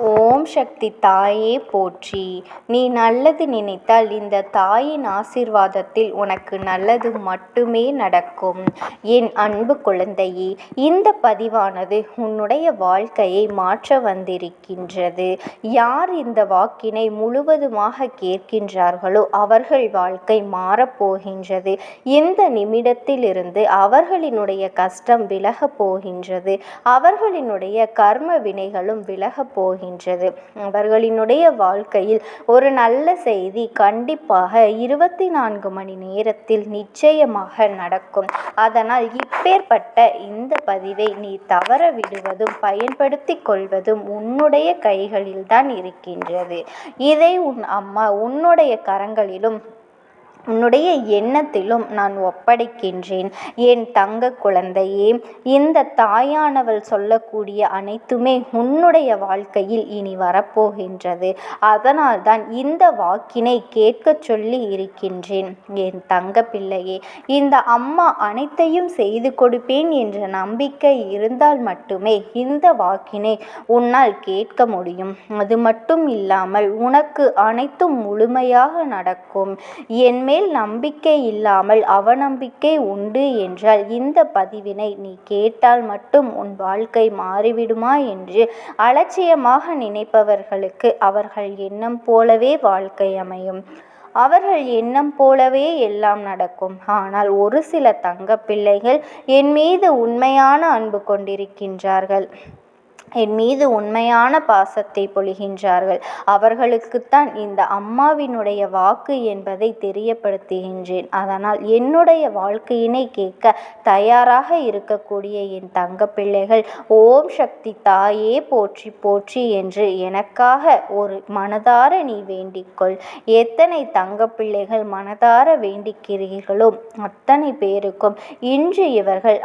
ஓம் சக்தி தாயே போற்றி. நீ நல்லது நினைத்தால் இந்த தாயின் ஆசீர்வாதத்தில் உனக்கு நல்லது மட்டுமே நடக்கும். என் அன்பு குழந்தையே, இந்த பதிவானது உன்னுடைய வாழ்க்கையை மாற்ற வந்திருக்கின்றது. யார் இந்த வாக்கினை முழுவதுமாக கேட்கின்றார்களோ அவர்கள் வாழ்க்கை மாறப்போகின்றது. இந்த நிமிடத்திலிருந்து அவர்களினுடைய கஷ்டம் விலகப் போகின்றது. அவர்களினுடைய கர்ம வினைகளும் விலகப் போகின்றது. அவர்களினுடைய வாழ்க்கையில் ஒரு நல்ல செய்தி கண்டிப்பாக 24 மணி நேரத்தில் நிச்சயமாக நடக்கும். அதனால் இப்பேற்பட்ட இந்த பதிவை நீ தவற விடுவதும் பயன்படுத்தி கொள்வதும் உன்னுடைய கைகளில்தான் இருக்கின்றது. இதை உன் அம்மா உன்னுடைய கரங்களிலும் உன்னுடைய எண்ணத்திலும் நான் ஒப்படைக்கின்றேன். என் தங்க குழந்தையே, இந்த தாயானவள் சொல்லக்கூடிய அனைத்துமே உன்னுடைய வாழ்க்கையில் இனி வரப்போகின்றது. அதனால்தான் இந்த வாக்கினை கேட்க சொல்லி இருக்கின்றேன். என் தங்க பிள்ளையே, இந்த அம்மா அனைத்தையும் செய்து கொடுப்பேன் என்ற நம்பிக்கை இருந்தால் மட்டுமே இந்த வாக்கினை உன்னால் கேட்க முடியும். அது மட்டும் இல்லாமல் உனக்கு அனைத்தும் முழுமையாக நடக்கும். என் மேல் நம்பிக்கை இல்லாமல் அவநம்பிக்கை உண்டு என்றால் இந்த பதிவினை நீ கேட்டால் மட்டும் உன் வாழ்க்கை மாறிவிடுமா என்று அலட்சியமாக நினைப்பவர்களுக்கு அவர்கள் எண்ணம் போலவே வாழ்க்கை அமையும். அவர்கள் எண்ணம் போலவே எல்லாம் நடக்கும். ஆனால் ஒரு சில தங்க பிள்ளைகள் என் மீது உண்மையான அன்பு கொண்டிருக்கின்றார்கள், என் மீது உண்மையான பாசத்தை பொழிகின்றார்கள். அவர்களுக்குத்தான் இந்த அம்மாவினுடைய வாக்கு என்பதை தெரியப்படுத்துகின்றேன். அதனால் என்னுடைய வாழ்க்கையினை கேட்க தயாராக இருக்கக்கூடிய என் தங்க பிள்ளைகள் ஓம் சக்தி தாயே போற்றி போற்றி என்று எனக்காக ஒரு மனதார நீ வேண்டிக்கொள். எத்தனை தங்க பிள்ளைகள் மனதார வேண்டிக்கிறீர்களோ அத்தனை பேருக்கும் இன்று இவர்கள்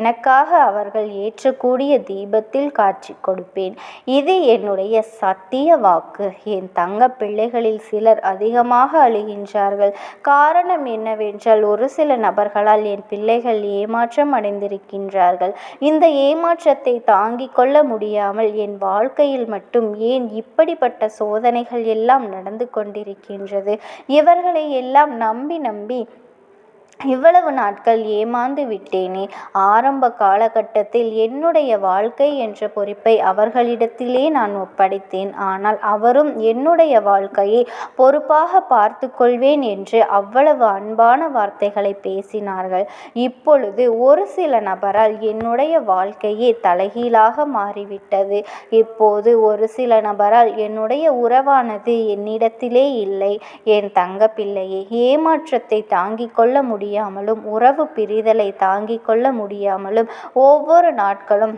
எனக்காக அவர்கள் ஏற்றக்கூடிய தீபத்தில் காட்சி கொடுப்பேன். இது என்னுடைய சத்திய வாக்கு. என் தங்க பிள்ளைகளில் சிலர் அதிகமாக அழுகின்றார்கள். காரணம் என்னவென்றால் ஒரு சில நபர்களால் என் பிள்ளைகள் ஏமாற்றம் அடைந்திருக்கின்றார்கள். இந்த ஏமாற்றத்தை தாங்கிக் கொள்ள முடியாமல் என் வாழ்க்கையில் மட்டும் ஏன் இப்படிப்பட்ட சோதனைகள் எல்லாம் நடந்து கொண்டிருக்கின்றது, இவர்களை எல்லாம் நம்பி இவ்வளவு நாட்கள் ஏமாந்து விட்டேனே. ஆரம்ப காலகட்டத்தில் என்னுடைய வாழ்க்கை என்ற பொறுப்பை அவர்களிடத்திலே நான் ஒப்படைத்தேன். ஆனால் அவரும் என்னுடைய வாழ்க்கையை பொறுப்பாக பார்த்து கொள்வேன் என்று அவ்வளவு அன்பான வார்த்தைகளை பேசினார்கள். இப்பொழுது ஒரு சில நபரால் என்னுடைய வாழ்க்கையே தலைகீழாக மாறிவிட்டது. இப்போது ஒரு சில நபரால் என்னுடைய உறவானது என்னிடத்திலே இல்லை. என் தங்க பிள்ளையே, ஏமாற்றத்தை தாங்கிக் கொள்ள முடியாமலும் உறவு பிரிதலை தாங்கிக் கொள்ள முடியாமலும் ஒவ்வொரு நாட்களும்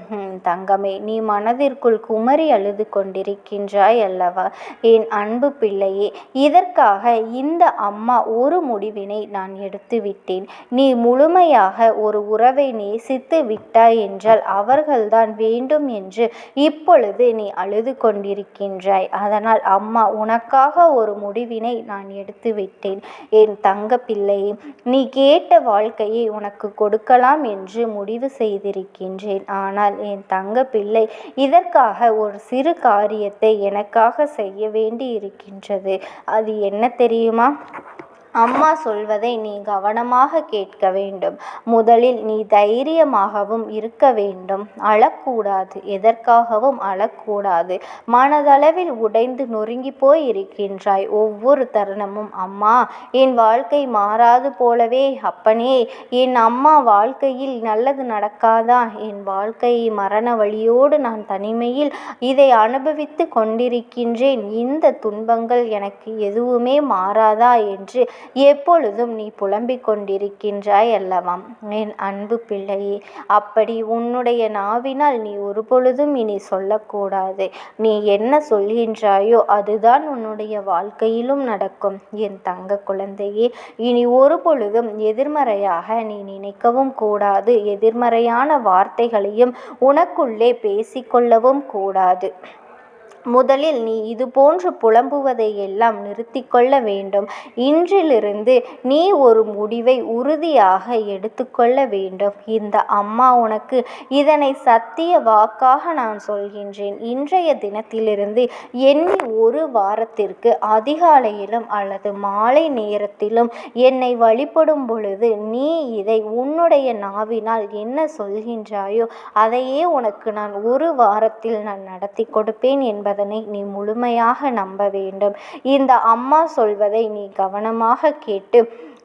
தங்கமே நீ மனதிற்குள் குமரி அழுது கொண்டிருக்கின்றாய் அல்லவா? என் அன்பு பிள்ளையே, இதற்காக இந்த அம்மா ஒரு முடிவினை நான் எடுத்து விட்டேன். நீ முழுமையாக ஒரு உறவை நேசித்து விட்டாய் என்றால் அவர்கள்தான் வேண்டும் என்று இப்பொழுது நீ அழுது கொண்டிருக்கின்றாய். அதனால் அம்மா உனக்காக ஒரு முடிவினை நான் எடுத்து விட்டேன். என் தங்க பிள்ளையே, நீ கேட்ட வாழ்க்கையை உனக்கு கொடுக்கலாம் என்று முடிவு செய்திருக்கின்றேன். ஆனால் என் தங்க பிள்ளை, இதற்காக ஒரு சிறு காரியத்தை எனக்காக செய்ய வேண்டி இருக்கின்றது. அது என்ன தெரியுமா? அம்மா சொல்வதை நீ கவனமாக கேட்க வேண்டும். முதலில் நீ தைரியமாகவும் இருக்க வேண்டும். அழக்கூடாது, எதற்காகவும் அழக்கூடாது. மனதளவில் உடைந்து நொறுங்கி போய் இருக்கின்றாய். ஒவ்வொரு தருணமும் அம்மா என் வாழ்க்கை மாறாது போலவே, அப்பனே என் அம்மா வாழ்க்கையில் நல்லது நடக்காதா, என் வாழ்க்கையை மரண வழியோடு நான் தனிமையில் இதை அனுபவித்து கொண்டிருக்கின்றேன், இந்த துன்பங்கள் எனக்கு எதுவுமே மாறாதா என்று எப்பொழுதும் நீ புலம்பிக் கொண்டிருக்கின்றாய் அல்லவா? என் அன்பு பிள்ளையே, அப்படி உன்னுடைய நாவினால் நீ ஒரு பொழுதும் இனி சொல்லக்கூடாது. நீ என்ன சொல்கின்றாயோ அதுதான் உன்னுடைய வாழ்க்கையிலும் நடக்கும். என் தங்க குழந்தையே, இனி ஒரு பொழுதும் எதிர்மறையாக நீ நினைக்கவும் கூடாது. எதிர்மறையான வார்த்தைகளையும் உனக்குள்ளே பேசிக்கொள்ளவும் கூடாது. முதலில் நீ இது போன்று புலம்புவதை எல்லாம் நிறுத்தி கொள்ள வேண்டும். இன்றிலிருந்து நீ ஒரு முடிவை உறுதியாக எடுத்துக்கொள்ள வேண்டும். இந்த அம்மா உனக்கு இதனை சத்திய வாக்காக நான் சொல்கின்றேன். இன்றைய தினத்திலிருந்து எண்ணி ஒரு வாரத்திற்கு அதிகாலையிலும் அல்லது மாலை நேரத்திலும் என்னை வழிபடும் பொழுது நீ இதை உன்னுடைய நாவினால் என்ன சொல்கின்றாயோ அதையே உனக்கு நான் ஒரு வாரத்தில் நான் நடத்தி கொடுப்பேன் என்பதனை நீ முழுமையாக நம்ப வேண்டும். இந்த அம்மா சொல்வதை நீ கவனமாக கேட்டு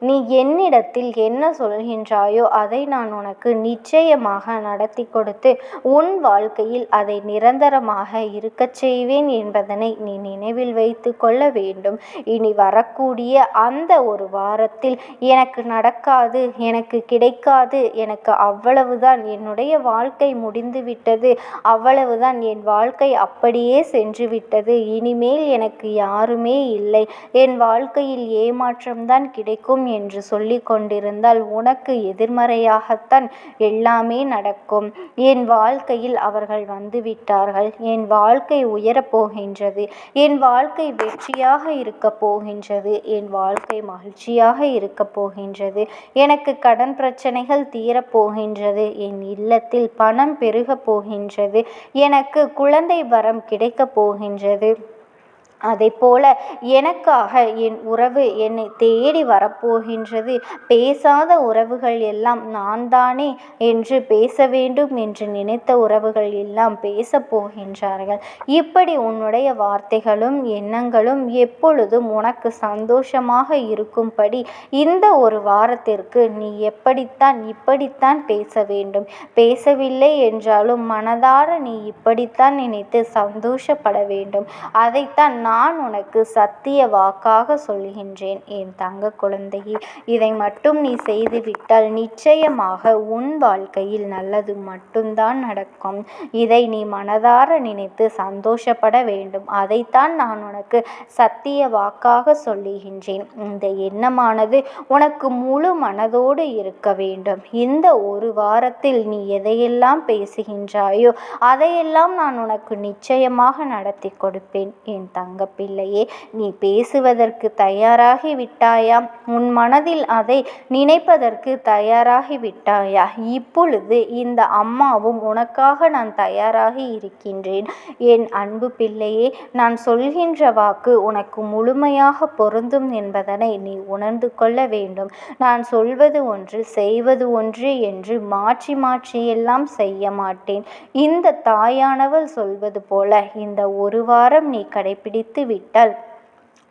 நீ என்னிடத்தில் என்ன சொல்கின்றாயோ அதை நான் உனக்கு நிச்சயமாக நடத்தி கொடுத்து உன் வாழ்க்கையில் அதை நிரந்தரமாக இருக்கச் செய்வேன் என்பதனை நீ நினைவில் வைத்து கொள்ள வேண்டும். இனி வரக்கூடிய அந்த ஒரு வாரத்தில் எனக்கு நடக்காது, எனக்கு கிடைக்காது, எனக்கு அவ்வளவுதான், என்னுடைய வாழ்க்கை முடிந்துவிட்டது, அவ்வளவுதான், என் வாழ்க்கை அப்படியே சென்று விட்டது, இனிமேல் எனக்கு யாருமே இல்லை, என் வாழ்க்கையில் ஏமாற்றம்தான் கிடைக்கும் என்று சொல்லி கொண்டிருந்தால் உனக்கு எதிர்மறையாகத்தான் எல்லாமே நடக்கும். என் வாழ்க்கையில் அவர்கள் வந்துவிட்டார்கள், என் வாழ்க்கை உயரப்போகின்றது, என் வாழ்க்கை வெற்றியாக இருக்க போகின்றது, என் வாழ்க்கை மகிழ்ச்சியாக இருக்க போகின்றது, எனக்கு கடன் பிரச்சனைகள் தீரப்போகின்றது, என் இல்லத்தில் பணம் பெருக போகின்றது, எனக்கு குழந்தை வரம் கிடைக்கப் போகின்றது, அதைப்போல எனக்காக என் உறவு என்னை தேடி வரப்போகின்றது, பேசாத உறவுகள் எல்லாம் நான் தானே என்று பேச வேண்டும் என்று நினைத்த உறவுகள் எல்லாம் பேசப் போகின்றார்கள். இப்படி உன்னுடைய வார்த்தைகளும் எண்ணங்களும் எப்பொழுதும் உனக்கு சந்தோஷமாக இருக்கும்படி இந்த ஒரு வாரத்திற்கு நீ இப்படித்தான் பேச வேண்டும். பேசவில்லை என்றாலும் மனதார நீ இப்படித்தான் நினைத்து சந்தோஷப்பட வேண்டும். அதைத்தான் நான் உனக்கு சத்திய வாக்காக சொல்கின்றேன். என் தங்க குழந்தையே, இதை மட்டும் நீ செய்துவிட்டால் நிச்சயமாக உன் வாழ்க்கையில் நல்லது மட்டும்தான் நடக்கும். இதை நீ மனதார நினைத்து சந்தோஷப்பட வேண்டும். அதைத்தான் நான் உனக்கு சத்திய வாக்காக சொல்லுகின்றேன். இந்த எண்ணமானது உனக்கு முழு மனதோடு இருக்க வேண்டும். இந்த ஒரு வாரத்தில் நீ எதையெல்லாம் பேசுகின்றாயோ அதையெல்லாம் நான் உனக்கு நிச்சயமாக நடத்தி கொடுப்பேன். என் தங்க பிள்ளையே, நீ பேசுவதற்கு தயாராகி விட்டாயா? உன் மனதில் அதை நினைப்பதற்கு தயாராகி விட்டாயா? இப்பொழுது இந்த அம்மாவும் உனக்காக நான் தயாராகி இருக்கின்றேன். என் அன்பு பிள்ளையே, நான் சொல்கின்ற வாக்கு உனக்கு முழுமையாக பொருந்தும் என்பதனை நீ உணர்ந்து கொள்ள வேண்டும். நான் சொல்வது ஒன்று செய்வது ஒன்று என்று மாற்றி மாற்றியெல்லாம் செய்ய மாட்டேன். இந்த தாயானவள் சொல்வது போல இந்த ஒரு வாரம் நீ கடைபிடித்து விட்டால்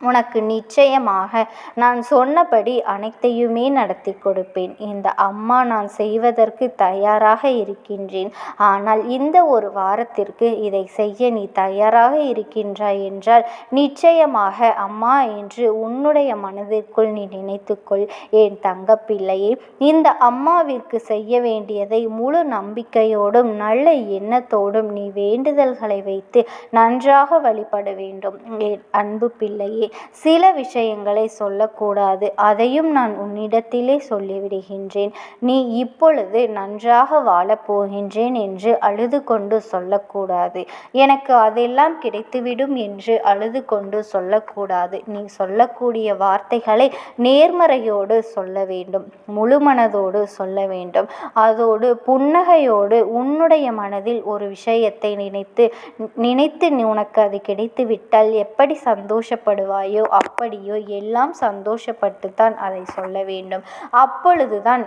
உனக்கு நிச்சயமாக நான் சொன்னபடி அனைத்தையுமே நடத்தி கொடுப்பேன். இந்த அம்மா நான் செய்வதற்கு தயாராக இருக்கின்றேன். ஆனால் இந்த ஒரு வாரத்திற்கு இதை செய்ய நீ தயாராக இருக்கின்றாய் என்றால் நிச்சயமாக அம்மா என்று உன்னுடைய மனதிற்குள் நீ நினைத்துக்கொள். என் தங்க பிள்ளையே, இந்த அம்மாவிற்கு செய்ய வேண்டியதை முழு நம்பிக்கையோடும் நல்ல எண்ணத்தோடும் நீ வேண்டுதல்களை வைத்து நன்றாக வழிபட வேண்டும். என் அன்பு பிள்ளையே, சில விஷயங்களை சொல்லக்கூடாது, அதையும் நான் உன்னிடத்திலே சொல்லிவிடுகின்றேன். நீ இப்பொழுது நன்றாக வாழப்போகின்றேன் என்று அழுது கொண்டு சொல்லக்கூடாது. எனக்கு அதெல்லாம் கிடைத்துவிடும் என்று அழுது கொண்டு சொல்லக்கூடாது. நீ சொல்லக்கூடிய வார்த்தைகளை நேர்மறையோடு சொல்ல வேண்டும், முழுமனதோடு சொல்ல வேண்டும். அதோடு புன்னகையோடு உன்னுடைய மனதில் ஒரு விஷயத்தை நினைத்து உனக்கு அது கிடைத்துவிட்டால் எப்படி சந்தோஷப்படுவாய் அப்படியோ எல்லாம் சந்தோஷப்பட்டுத்தான் அதை சொல்ல வேண்டும். அப்பொழுதுதான்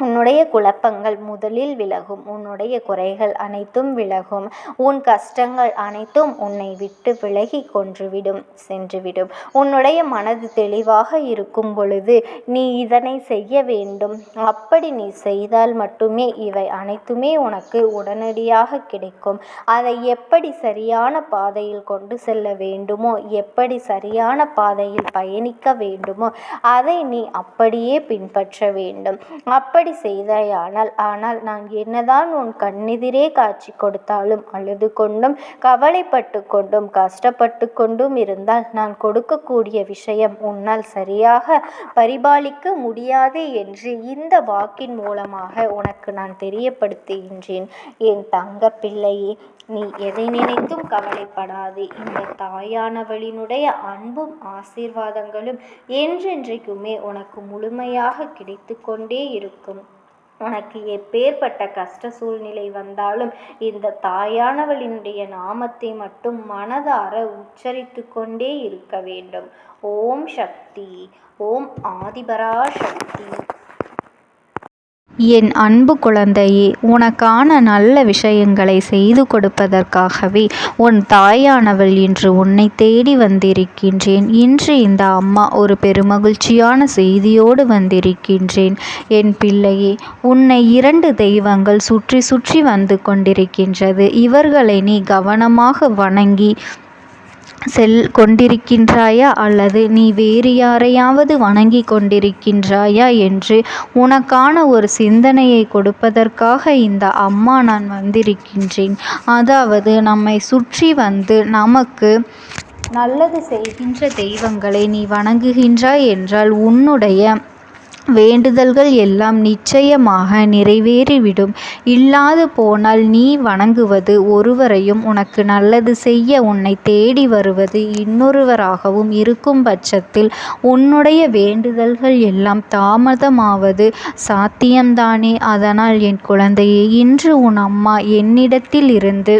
உன்னுடைய குழப்பங்கள் முதலில் விலகும், உன்னுடைய குறைகள் அனைத்தும் விலகும், உன் கஷ்டங்கள் அனைத்தும் உன்னை விட்டு விலகி சென்றுவிடும். உன்னுடைய மனது தெளிவாக இருக்கும் பொழுது நீ இதனை செய்ய வேண்டும். அப்படி நீ செய்தால் மட்டுமே இவை அனைத்துமே உனக்கு உடனடியாக கிடைக்கும். அதை எப்படி சரியான பாதையில் கொண்டு செல்ல வேண்டுமோ, எப்படி சரியான பாதையில் பயணிக்க வேண்டுமோ அதை நீ அப்படியே பின்பற்ற வேண்டும். அப்படி ஆனால் நான் என்னதான் உன் கண்ணெதிரே காட்சி கொடுத்தாலும் அழுது கொண்டும் கவலைப்பட்டு கொண்டும் கஷ்டப்பட்டு கொண்டும் இருந்தால் நான் கொடுக்கக்கூடிய விஷயம் உன்னால் சரியாக பரிபாலிக்க முடியாது என்று இந்த வாக்கின் மூலமாக உனக்கு நான் தெரியப்படுத்துகின்றேன். என் தங்க பிள்ளையே, நீ எதை நினைத்தும் கவலைப்படாதே. இந்த தாயானவளினுடைய அன்பும் ஆசீர்வாதங்களும் என்றென்றைக்குமே உனக்கு முழுமையாக கிடைத்து கொண்டே இருக்கும். உனக்கு எப்பேற்பட்ட கஷ்ட சூழ்நிலை வந்தாலும் இந்த தாயானவளினுடைய நாமத்தை மட்டும் மனதார உச்சரித்து கொண்டே இருக்க வேண்டும். ஓம் சக்தி, ஓம் ஆதிபராசக்தி. என் அன்பு குழந்தையே, உனக்கான நல்ல விஷயங்களை செய்து கொடுப்பதற்காகவே உன் தாயானவள் இன்று உன்னை தேடி வந்திருக்கின்றேன். இன்று இந்த அம்மா ஒரு பெருமகிழ்ச்சியான செய்தியோடு வந்திருக்கின்றேன். என் பிள்ளையே, உன்னை 2 தெய்வங்கள் சுற்றி சுற்றி வந்து கொண்டிருக்கின்றது. இவர்களை நீ கவனமாக வணங்கி கொண்டிருக்கின்றாயா, அல்லது நீ வேறு யாரையாவது வணங்கி கொண்டிருக்கின்றாயா என்று உனக்கான ஒரு சிந்தனையை கொடுப்பதற்காக இந்த அம்மா நான் வந்திருக்கின்றேன். அதாவது நம்மை சுற்றி வந்து நமக்கு நல்லது செய்கின்ற தெய்வங்களை நீ வணங்குகின்றாய் என்றால் உன்னுடைய வேண்டுதல்கள் எல்லாம் நிச்சயமாக நிறைவேறிவிடும். இல்லாது போனால் நீ வணங்குவது ஒருவரையும் உனக்கு நல்லது செய்ய உன்னை தேடி வருவது இன்னொருவராகவும் இருக்கும் பட்சத்தில் உன்னுடைய வேண்டுதல்கள் எல்லாம் தாமதமாவது சாத்தியம்தானே. அதனால் என் குழந்தையே, இன்று உன் அம்மா என்னிடத்தில் இருந்து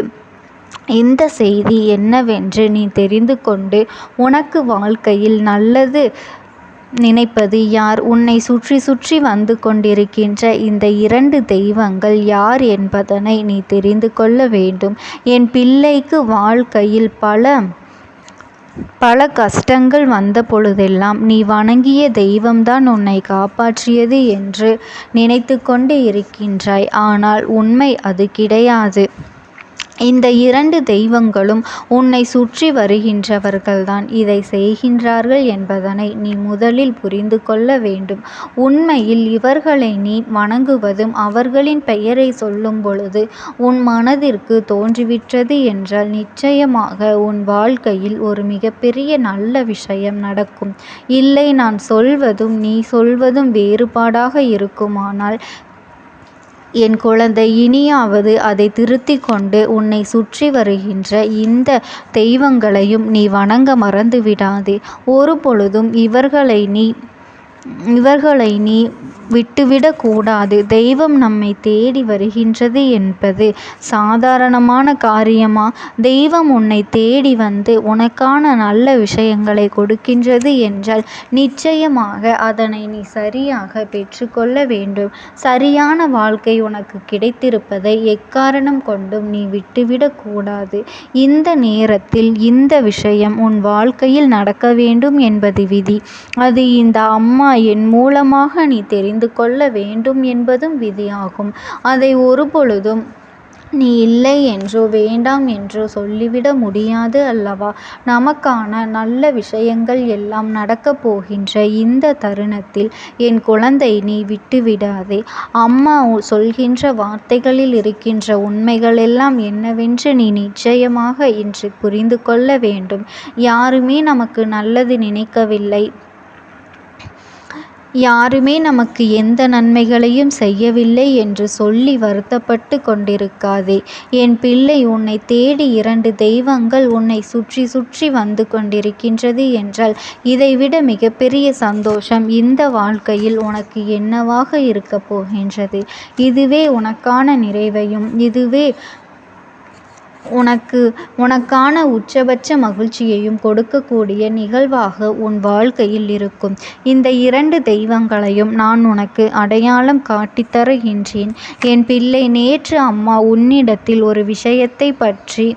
இந்த செய்தி என்னவென்று நீ தெரிந்து கொண்டு உனக்கு வாழ்க்கையில் நல்லது நினைப்பது யார், உன்னை சுற்றி சுற்றி வந்து கொண்டிருக்கின்ற இந்த 2 தெய்வங்கள் யார் என்பதனை நீ தெரிந்து கொள்ள வேண்டும். என் பிள்ளைக்கு வாழ்க்கையில் பல கஷ்டங்கள் வந்த பொழுதெல்லாம் நீ வணங்கிய தெய்வம்தான் உன்னை காப்பாற்றியது என்று நினைத்து கொண்டு இருக்கின்றாய். ஆனால் உண்மை அது கிடையாது. இந்த 2 தெய்வங்களும் உன்னை சுற்றி வருகின்றவர்கள்தான் இதை செய்கின்றார்கள் என்பதனை நீ முதலில் புரிந்து கொள்ள வேண்டும். உண்மையில் இவர்களை நீ வணங்குவதும் அவர்களின் பெயரை சொல்லும் பொழுது உன் மனதிற்கு தோன்றிவிட்டது என்றால் நிச்சயமாக உன் வாழ்க்கையில் ஒரு மிகப்பெரிய நல்ல விஷயம் நடக்கும். இல்லை, நான் சொல்வதும் நீ சொல்வதும் வேறுபாடாக இருக்குமானால் என் குழந்தை, இனியாவது அதை திருத்தி கொண்டு உன்னை சுற்றி வருகின்ற இந்த தெய்வங்களையும் நீ வணங்க மறந்து விடாதே. ஒரு பொழுதும் இவர்களை நீ விட்டுவிடக்கூடாது. தெய்வம் நம்மை தேடி வருகின்றது என்பது சாதாரணமான காரியமா? தெய்வம் உன்னை தேடி வந்து உனக்கான நல்ல விஷயங்களை கொடுக்கின்றது என்றால் நிச்சயமாக அதனை நீ சரியாக பெற்றுக்கொள்ள வேண்டும். சரியான வாழ்க்கை உனக்கு கிடைத்திருப்பதை எக்காரணம் கொண்டும் நீ விட்டுவிடக்கூடாது. இந்த நேரத்தில் இந்த விஷயம் உன் வாழ்க்கையில் நடக்க வேண்டும் என்பது விதி. அது இந்த அம்மா என் மூலமாக நீ தெரிந்து கொள்ள வேண்டும் என்பதும் விதியாகும். அதை ஒரு பொழுதும் நீ இல்லை என்றோ வேண்டாம் என்றோ சொல்லிவிட முடியாது அல்லவா? நமக்கான நல்ல விஷயங்கள் எல்லாம் நடக்கப் போகின்ற இந்த தருணத்தில் என் குழந்தை, நீ விட்டுவிடாதே. அம்மா சொல்கின்ற வார்த்தைகளில் இருக்கின்ற உண்மைகள் எல்லாம் என்னவென்று நீ நிச்சயமாக இன்று புரிந்து கொள்ள வேண்டும். யாருமே நமக்கு நல்லது நினைக்கவில்லை, யாருமே நமக்கு எந்த நன்மைகளையும் செய்யவில்லை என்று சொல்லி வருத்தப்பட்டு கொண்டிருக்காதே. என் பிள்ளை, உன்னை தேடி 2 தெய்வங்கள் உன்னை சுற்றி சுற்றி வந்து கொண்டிருக்கின்றது என்றால் இதைவிட மிகப்பெரிய சந்தோஷம் இந்த வாழ்க்கையில் உனக்கு என்னவாக இருக்கப் போகின்றது? இதுவே உனக்கான நிறைவையும் இதுவே உனக்கான உச்சபட்ச மகிழ்ச்சியையும் கொடுக்கக்கூடிய நிகழ்வாக உன் வாழ்க்கையில் இருக்கும். இந்த 2 தெய்வங்களையும் நான் உனக்கு அடையாளம் காட்டித் தருகின்றேன். என் பிள்ளை, நேற்று அம்மா உன்னிடத்தில் ஒரு விஷயத்தை பற்றி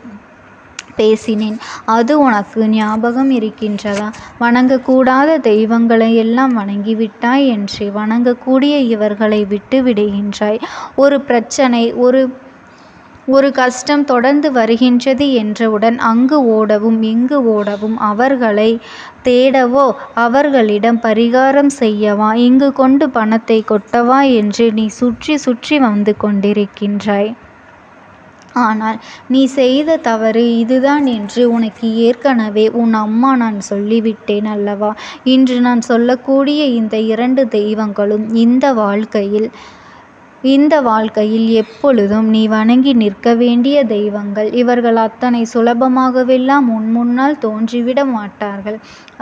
பேசினேன். அது உனக்கு ஞாபகம் இருக்கின்றதா? வணங்கக்கூடாத தெய்வங்களை எல்லாம் வணங்கிவிட்டாய் என்று வணங்கக்கூடிய இவர்களை விட்டு விடுகின்றாய். ஒரு பிரச்சனை, ஒரு கஷ்டம் தொடர்ந்து வருகின்றது என்றவுடன் அங்கு ஓடவும் இங்கு ஓடவும், அவர்களை தேடவோ அவர்களிடம் பரிகாரம் செய்யவா, இங்கு கொண்டு பணத்தை கொட்டவா என்று நீ சுற்றி சுற்றி வந்து கொண்டிருக்கின்றாய். ஆனால் நீ செய்த தவறு இதுதான் என்று உனக்கு ஏற்கனவே உன் அம்மா நான் சொல்லிவிட்டேன் அல்லவா? இன்று நான் சொல்லக்கூடிய இந்த 2 தெய்வங்களும் இந்த வாழ்க்கையில் இந்த வாழ்க்கையில் எப்பொழுதும் நீ வணங்கி நிற்க வேண்டிய தெய்வங்கள். இவர்கள் அத்தனை சுலபமாகவெல்லாம் உன் முன்னால் தோன்றிவிட மாட்டார்கள்.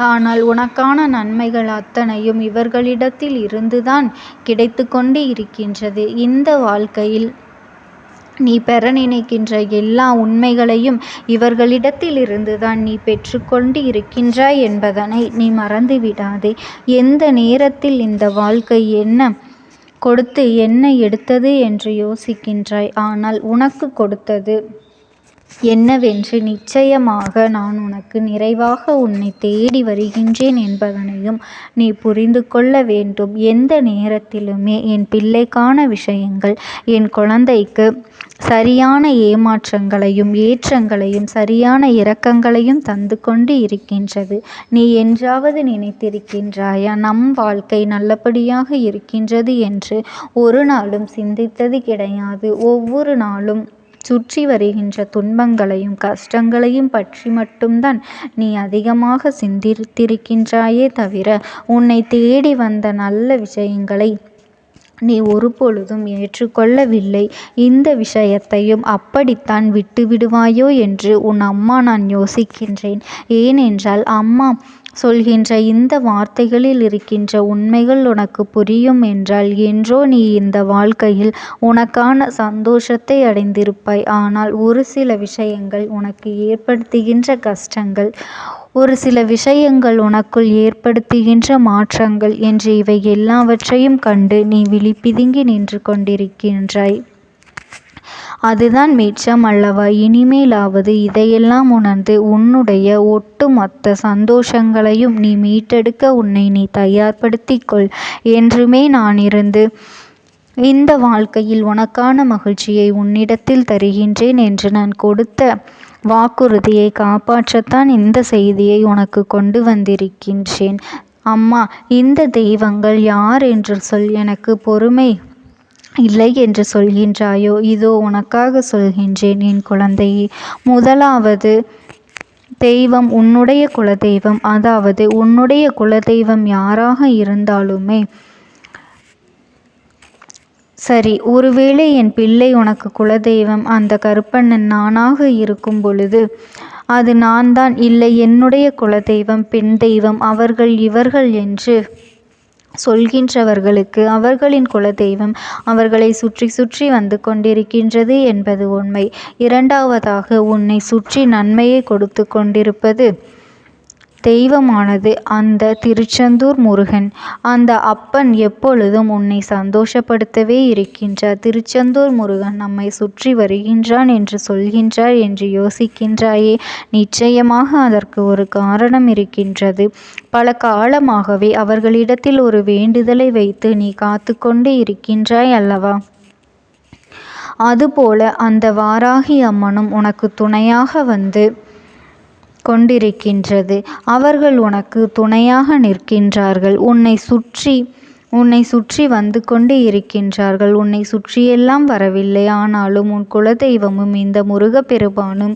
ஆனால் உனக்கான நன்மைகள் அத்தனையும் இவர்களிடத்தில் இருந்துதான் கிடைத்து கொண்டு இருக்கின்றது. இந்த வாழ்க்கையில் நீ பெற நினைக்கின்ற எல்லா உண்மைகளையும் இவர்களிடத்தில் இருந்துதான் நீ பெற்றுக்கொண்டு இருக்கின்றாய் என்பதனை நீ மறந்துவிடாதே. எந்த நேரத்தில் இந்த வாழ்க்கை என்ன கொடுத்து என்ன எடுத்தது என்று யோசிக்கின்றாய். ஆனால் உனக்கு கொடுத்தது என்னவென்று நிச்சயமாக நான் உனக்கு நிறைவாக உன்னை தேடி வருகின்றேன் என்பதனையும் நீ புரிந்து கொள்ள வேண்டும். எந்த நேரத்திலுமே என் பிள்ளைக்கான விஷயங்கள் என் குழந்தைக்கு சரியான ஏமாற்றங்களையும் ஏற்றங்களையும் சரியான இரக்கங்களையும் தந்து கொண்டு இருக்கின்றது. நீ என்றாவது நினைத்திருக்கின்றாயா நம் வாழ்க்கை நல்லபடியாக இருக்கின்றது என்று? ஒரு நாளும் சிந்தித்தது கிடையாது. ஒவ்வொரு நாளும் சுற்றி வருகின்ற துன்பங்களையும் கஷ்டங்களையும் பற்றி மட்டும்தான் நீ அதிகமாக சிந்தித்திருக்கின்றாயே தவிர உன்னை தேடி வந்த நல்ல விஷயங்களை நீ ஒருபொழுதும் ஏற்றுக்கொள்ளவில்லை. இந்த விஷயத்தையும் அப்படித்தான் விட்டுவிடுவாயோ என்று உன் அம்மா நான் யோசிக்கின்றேன். ஏனென்றால் அம்மா சொல்கின்ற இந்த வார்த்தைகளில் இருக்கின்ற உண்மைகள் உனக்கு புரியும் என்றால் என்றோ நீ இந்த வாழ்க்கையில் உனக்கான சந்தோஷத்தை அடைந்திருப்பாய். ஆனால் ஒரு சில விஷயங்கள் உனக்கு ஏற்படுத்துகின்ற கஷ்டங்கள், ஒரு சில விஷயங்கள் உனக்குள் ஏற்படுத்துகின்ற மாற்றங்கள் என்று இவை எல்லாவற்றையும் கண்டு நீ விழிபிதுங்கி நின்று கொண்டிருக்கின்றாய். அதுதான் மிச்சம் அல்லவா? இனிமேலாவது இதையெல்லாம் உணர்ந்து உன்னுடைய ஒட்டுமொத்த சந்தோஷங்களையும் நீ மீட்டெடுக்க உன்னை நீ தயார்படுத்திக் கொள். என்றுமே நான் இருந்து இந்த வாழ்க்கையில் உனக்கான மகிழ்ச்சியை உன்னிடத்தில் தருகின்றேன் என்று நான் கொடுத்த வாக்குறுதியை காப்பாற்றத்தான் இந்த செய்தியை உனக்கு கொண்டு வந்திருக்கின்றேன். அம்மா, இந்த தெய்வங்கள் யார் என்று சொல். எனக்கு பொறுமை இல்லை என்று சொல்கின்றாயோ? இதோ உனக்காக சொல்கின்றேன் என் குழந்தையே. முதலாவது தெய்வம் உன்னுடைய குலதெய்வம். அதாவது உன்னுடைய குலதெய்வம் யாராக இருந்தாலுமே சரி, ஒருவேளை என் பிள்ளை உனக்கு குலதெய்வம் அந்த கருப்பண்ணன் நானாக இருக்கும் பொழுது அது நான் தான், இல்லை என்னுடைய குலதெய்வம் பெண் தெய்வம் அவர்கள் இவர்கள் என்று சொல்கின்றவர்களுக்கு அவர்களின் குலதெய்வம் அவர்களை சுற்றி சுற்றி வந்து கொண்டிருக்கின்றது என்பது உண்மை. இரண்டாவதாக உன்னை சுற்றி நன்மையை கொடுத்து கொண்டிருப்பது தெய்வமானது அந்த திருச்செந்தூர் முருகன். அந்த அப்பன் எப்பொழுதும் உன்னை சந்தோஷப்படுத்தவே இருக்கின்றார். திருச்செந்தூர் முருகன் நம்மை சுற்றி வருகின்றான் என்று சொல்கின்றார் என்று யோசிக்கின்றாயே? நிச்சயமாக அதற்கு ஒரு காரணம் இருக்கின்றது. பல காலமாகவே அவர்களிடத்தில் ஒரு வேண்டுதலை வைத்து நீ காத்து கொண்டு இருக்கின்றாய் அல்லவா? அதுபோல அந்த வாராகி அம்மனும் உனக்கு துணையாக வந்து கொண்டிருக்கின்றது. அவர்கள் உனக்கு துணையாக நிற்கின்றார்கள். உன்னை சுற்றி வந்து கொண்டு இருக்கின்றார்கள். உன்னை சுற்றியெல்லாம் வரவில்லை. ஆனாலும் உன் குலதெய்வமும் இந்த முருகப்பெருமானும்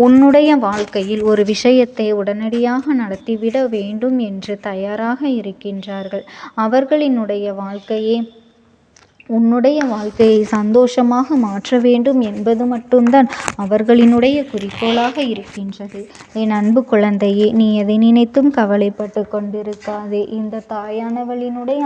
உன்னுடைய வாழ்க்கையில் ஒரு விஷயத்தை உடனடியாக நடத்திவிட வேண்டும் என்று தயாராக இருக்கின்றார்கள். அவர்களினுடைய வாழ்க்கையே உன்னுடைய வாழ்க்கையை சந்தோஷமாக மாற்ற வேண்டும் என்பது மட்டும்தான் அவர்களினுடைய குறிக்கோளாக இருக்கின்றது. என் அன்பு குழந்தையே, நீ எதை நினைத்தும் கவலைப்பட்டு கொண்டிருக்காதே. இந்த தாயானவளினுடைய